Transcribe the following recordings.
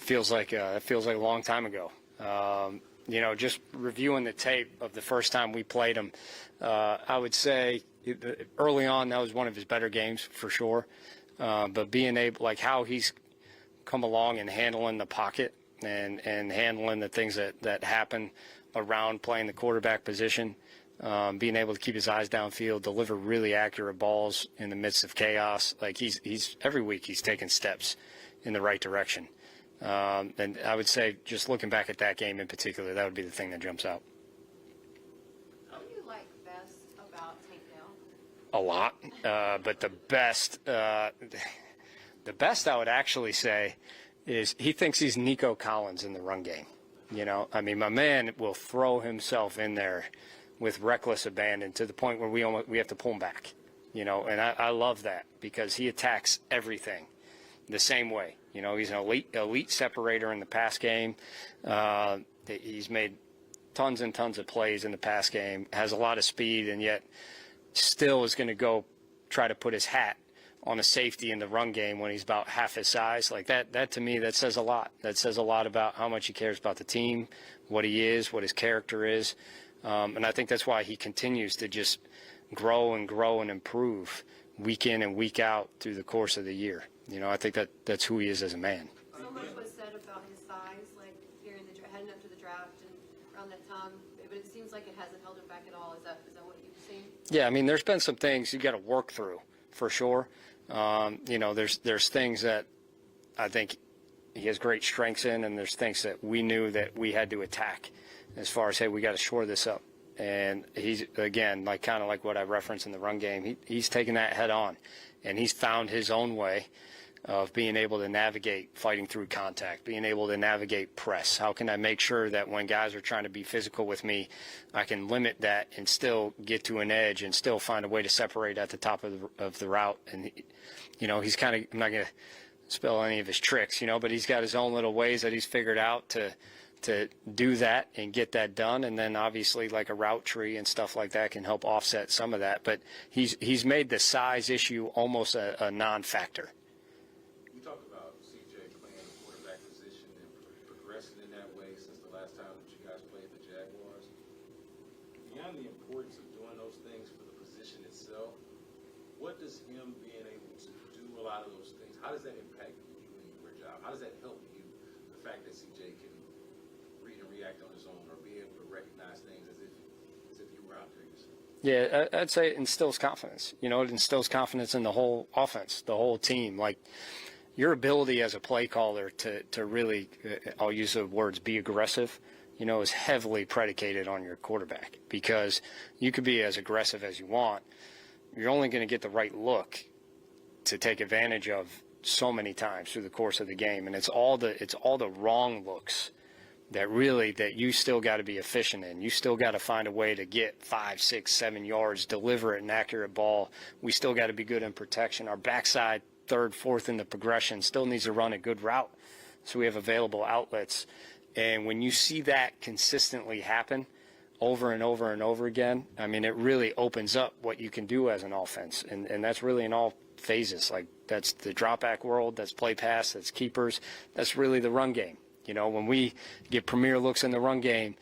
feels like a long time ago. Just reviewing the tape of the first time we played him, I would say early on that was one of his better games for sure. But being able, like how he's come along and handling the pocket and handling the things that happen around playing the quarterback position, being able to keep his eyes downfield, deliver really accurate balls in the midst of chaos. Like he's every week he's taking steps in the right direction. And I would say, just looking back at that game in particular, that would be the thing that jumps out. What do you like best about Tank Dell? A lot, but the best I would actually say is he thinks he's Nico Collins in the run game. My man will throw himself in there with reckless abandon to the point where we have to pull him back. And I love that because he attacks everything the same way. He's an elite separator in the pass game. He's made tons and tons of plays in the pass game, has a lot of speed, and yet still is going to go try to put his hat on a safety in the run game when he's about half his size. Like that to me, that says a lot. That says a lot about how much he cares about the team, what he is, what his character is. And I think that's why he continues to just grow and improve week in and week out through the course of the year. I think that's who he is as a man. So much was said about his size, like during heading up to the draft and around that time, but it seems like it hasn't held him back at all. Is that what you've seen? Yeah, there's been some things you got to work through for sure. There's things that I think he has great strengths in, and there's things that we knew that we had to attack as far as, hey, we got to shore this up. And he's, again, kind of like what I referenced in the run game, he's taken that head on, and he's found his own way of being able to navigate fighting through contact, being able to navigate press. How can I make sure that when guys are trying to be physical with me, I can limit that and still get to an edge and still find a way to separate at the top of the route? And, he's kind of, I'm not going to spell any of his tricks, but he's got his own little ways that he's figured out to do that and get that done. And then obviously like a route tree and stuff like that can help offset some of that. But he's made the size issue almost a non-factor. You talk about CJ playing the quarterback position and progressing in that way since the last time that you guys played the Jaguars. Beyond the importance of doing those things for the position itself, what does him being able to do a lot of those things, how does that impact you in your job? How does that help you, the fact that CJ can read and react on his own or be able to recognize things as if you were out there yourself? Yeah, I'd say it instills confidence. It instills confidence in the whole offense, the whole team. Like your ability as a play caller to really, I'll use the words, be aggressive, is heavily predicated on your quarterback, because you could be as aggressive as you want. You're only going to get the right look to take advantage of so many times through the course of the game. And it's all the wrong looks that you still got to be efficient in. You still got to find a way to get 5, 6, 7 yards, deliver an accurate ball. We still got to be good in protection. Our backside, 3rd, 4th in the progression still needs to run a good route, so we have available outlets. And when you see that consistently happen over and over and over again, it really opens up what you can do as an offense. And that's really in all phases. Like that's the drop back world, that's play pass, that's keepers, that's really the run game. When we get premier looks in the run game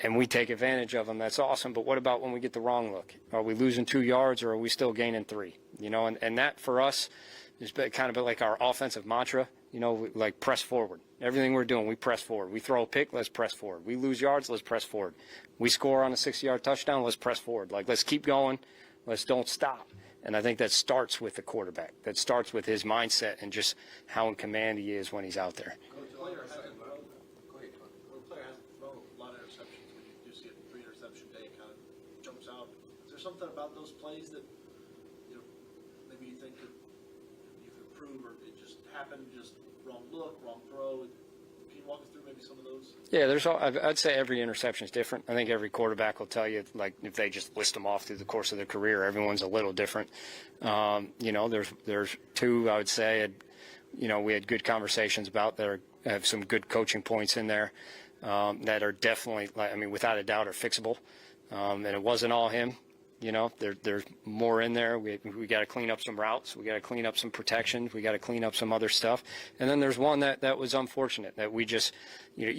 and we take advantage of them, that's awesome. But what about when we get the wrong look? Are we losing 2 yards or are we still gaining 3? And that for us is kind of like our offensive mantra, like press forward. Everything we're doing, we press forward. We throw a pick, let's press forward. We lose yards, let's press forward. We score on a 6-yard touchdown, let's press forward. Like, let's keep going. Let's don't stop. And I think that starts with the quarterback. That starts with his mindset and just how in command he is when he's out there. When a player hasn't thrown a lot of interceptions, when you do see a 3-interception day, it kind of jumps out. Is there something about those plays that, maybe you think that you could improve, or it just happened, just wrong look, wrong throw? Can you walk us through maybe some of those? Yeah, I'd say every interception is different. I think every quarterback will tell you, like, if they just list them off through the course of their career, everyone's a little different. There's 2, I would say, we had good conversations about that have some good coaching points in there that are definitely, without a doubt, are fixable. And it wasn't all him. You know, there's more in there. We got to clean up some routes. We got to clean up some protections. We got to clean up some other stuff. And then there's one that was unfortunate that we just, you know,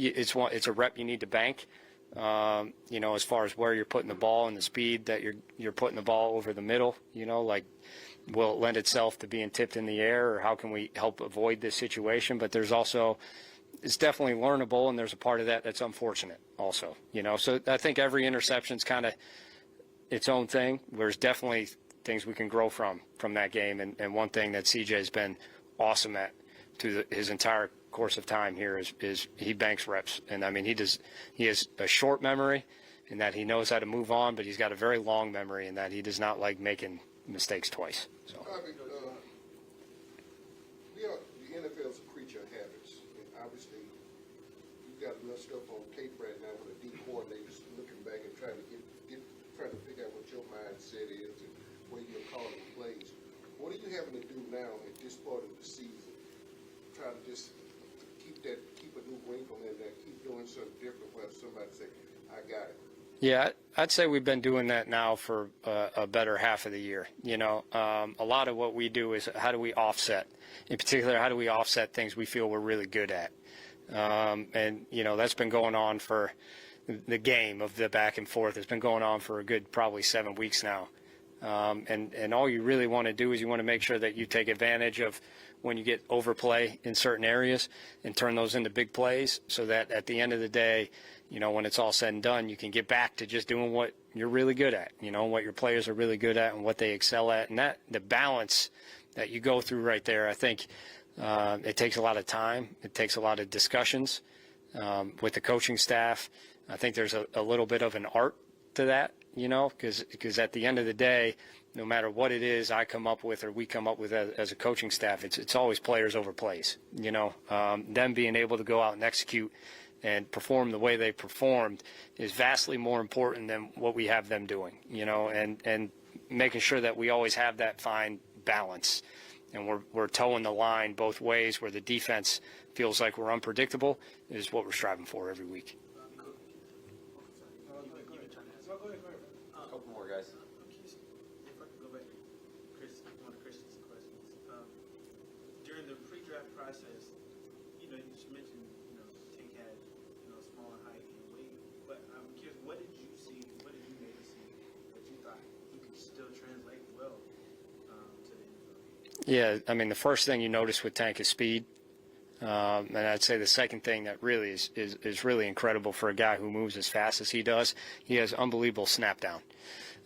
it's a rep you need to bank. You know, as far as where you're putting the ball and the speed that you're putting the ball over the middle, you know, like, will it lend itself to being tipped in the air, or how can we help avoid this situation? But there's also, it's definitely learnable, and there's a part of that that's unfortunate also, you know. So I think every interception's kind of its own thing. There's definitely things we can grow from that game, and one thing that CJ has been awesome at through his entire course of time here is he banks reps. And I mean, he has a short memory in that he knows how to move on, but he's got a very long memory in that he does not like making mistakes twice. So the NFL's a creature of habits, and obviously you've got enough stuff on tape right now with the D coordinators looking back and trying to figure out what your mindset is and where you're calling plays. What are you having to do now at this part of the season? Try to just keep a new wrinkle in there, keep doing something different where somebody say, I got it. Yeah, I'd say we've been doing that now for a better half of the year. You know, a lot of what we do is how do we offset? In particular, how do we offset things we feel we're really good at? And, you know, that's been going on for the game of the back and forth. It's been going on for a good probably 7 weeks now. And all you really want to do is you want to make sure that you take advantage of when you get overplay in certain areas and turn those into big plays, so that at the end of the day, you know, when it's all said and done, you can get back to just doing what you're really good at, you know, what your players are really good at and what they excel at. And that the balance that you go through right there, I think it takes a lot of time. It takes a lot of discussions with the coaching staff. I think there's a little bit of an art to that, you know, because at the end of the day, no matter what it is I come up with or we come up with as a coaching staff, it's always players over plays, you know. Them being able to go out and execute and perform the way they performed is vastly more important than what we have them doing, you know, and making sure that we always have that fine balance. And we're towing the line both ways, where the defense feels like we're unpredictable is what we're striving for every week. A couple more guys. I'm curious if I could go back to one of Christian's questions. During the pre-draft process, you know, you mentioned, you know, Tank had, you know, small height and weight, but I'm curious, what did you see, what did you maybe see that you thought he could still translate well to the NFL? Yeah, I mean, the first thing you notice with Tank is speed. And I'd say the second thing that really is really incredible for a guy who moves as fast as he does, he has unbelievable snap down.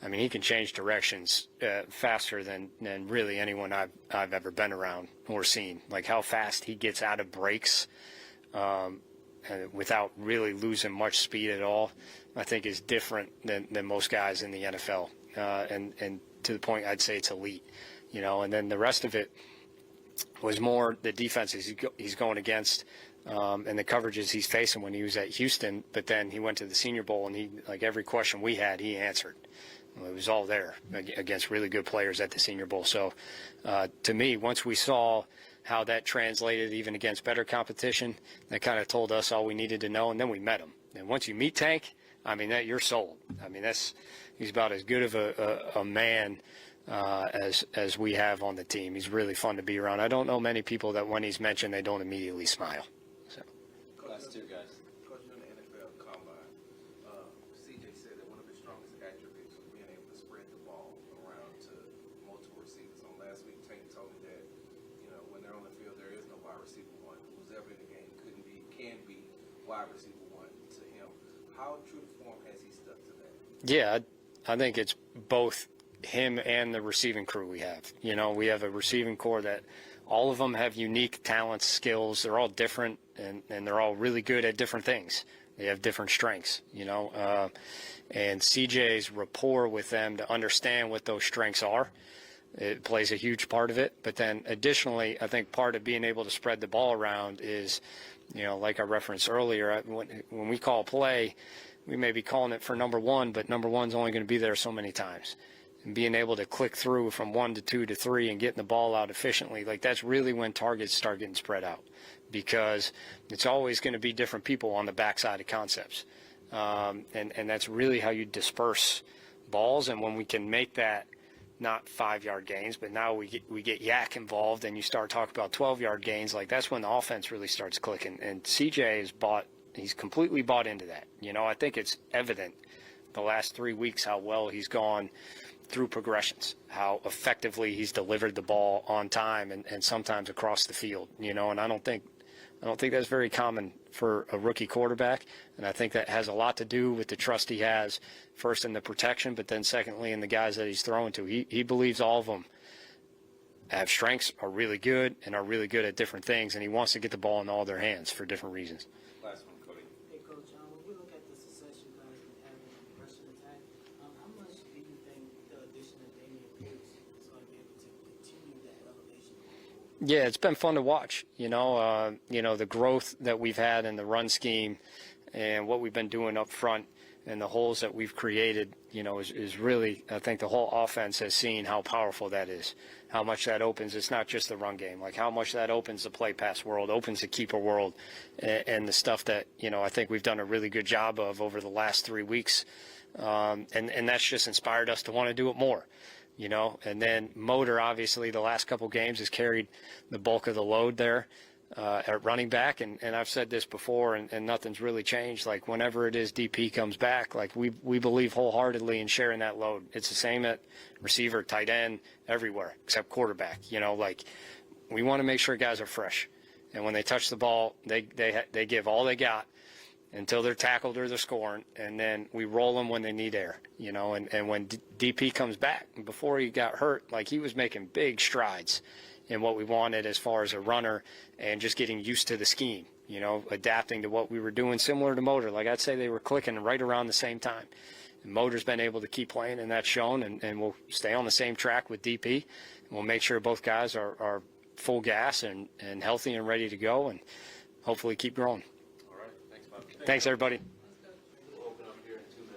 I mean, he can change directions faster than really anyone I've ever been around or seen. Like how fast he gets out of breaks without really losing much speed at all, I think is different than most guys in the NFL. And to the point, I'd say it's elite. You know, and then the rest of it was more the defenses he's going against and the coverages he's facing when he was at Houston. But then he went to the Senior Bowl, and he, like every question we had, he answered. It was all there against really good players at the Senior Bowl. So to me, once we saw how that translated even against better competition, that kind of told us all we needed to know, and then we met him. And once you meet Tank, I mean, you're sold. I mean, he's about as good of a man as we have on the team. He's really fun to be around. I don't know many people that when he's mentioned, they don't immediately smile. So. Last two guys. Coach, in the NFL Combine, CJ said that one of his strongest attributes was being able to spread the ball around to multiple receivers. On last week, Tank told me that, you know, when they're on the field, there is no wide receiver one. Who's ever in the game can be wide receiver one to him. How true to form has he stuck to that? Yeah, I think it's both him and the receiving crew we have. You know, we have a receiving core that all of them have unique talents, skills. They're all different, and they're all really good at different things. They have different strengths, you know. And CJ's rapport with them to understand what those strengths are, it plays a huge part of it. But then additionally, I think part of being able to spread the ball around is, you know, like I referenced earlier, when we call play, we may be calling it for number one, but number one's only going to be there so many times. And being able to click through from 1 to 2 to 3 and getting the ball out efficiently, like that's really when targets start getting spread out, because it's always going to be different people on the backside of concepts. And that's really how you disperse balls, and when we can make that not 5-yard gains, but now we get Yak involved, and you start talking about 12-yard gains, like that's when the offense really starts clicking. And CJ he's completely bought into that. You know, I think it's evident the last 3 weeks how well he's gone through progressions, how effectively he's delivered the ball on time and sometimes across the field, you know, and I don't think that's very common for a rookie quarterback, and I think that has a lot to do with the trust he has, first in the protection, but then secondly in the guys that he's throwing to. He believes all of them have strengths, are really good, and are really good at different things, and he wants to get the ball in all their hands for different reasons. Last one, Cody. Hey, Coach, when we look at the success you guys been having in the rushing attack, how much do you think the addition of Damian Pierce is going to be able to continue that elevation? Yeah, it's been fun to watch. You know, the growth that we've had in the run scheme and what we've been doing up front and the holes that we've created, you know, is really, I think the whole offense has seen how powerful that is, how much that opens. It's not just the run game, like how much that opens the play pass world, opens the keeper world, and the stuff that, you know, I think we've done a really good job of over the last 3 weeks. And that's just inspired us to want to do it more. You know, and then Motor, obviously, the last couple games has carried the bulk of the load there at running back. And I've said this before, and nothing's really changed. Like, whenever it is DP comes back, like, we believe wholeheartedly in sharing that load. It's the same at receiver, tight end, everywhere, except quarterback. You know, like, we want to make sure guys are fresh. And when they touch the ball, they give all they got until they're tackled or they're scoring, and then we roll them when they need air, you know, and when DP comes back, before he got hurt, like, he was making big strides in what we wanted as far as a runner and just getting used to the scheme, you know, adapting to what we were doing, similar to Motor. Like, I'd say they were clicking right around the same time. And Motor's been able to keep playing, and that's shown, and we'll stay on the same track with DP, and we'll make sure both guys are full gas and healthy and ready to go, and hopefully keep growing. All right. Thanks, Bobby. Thanks, everybody.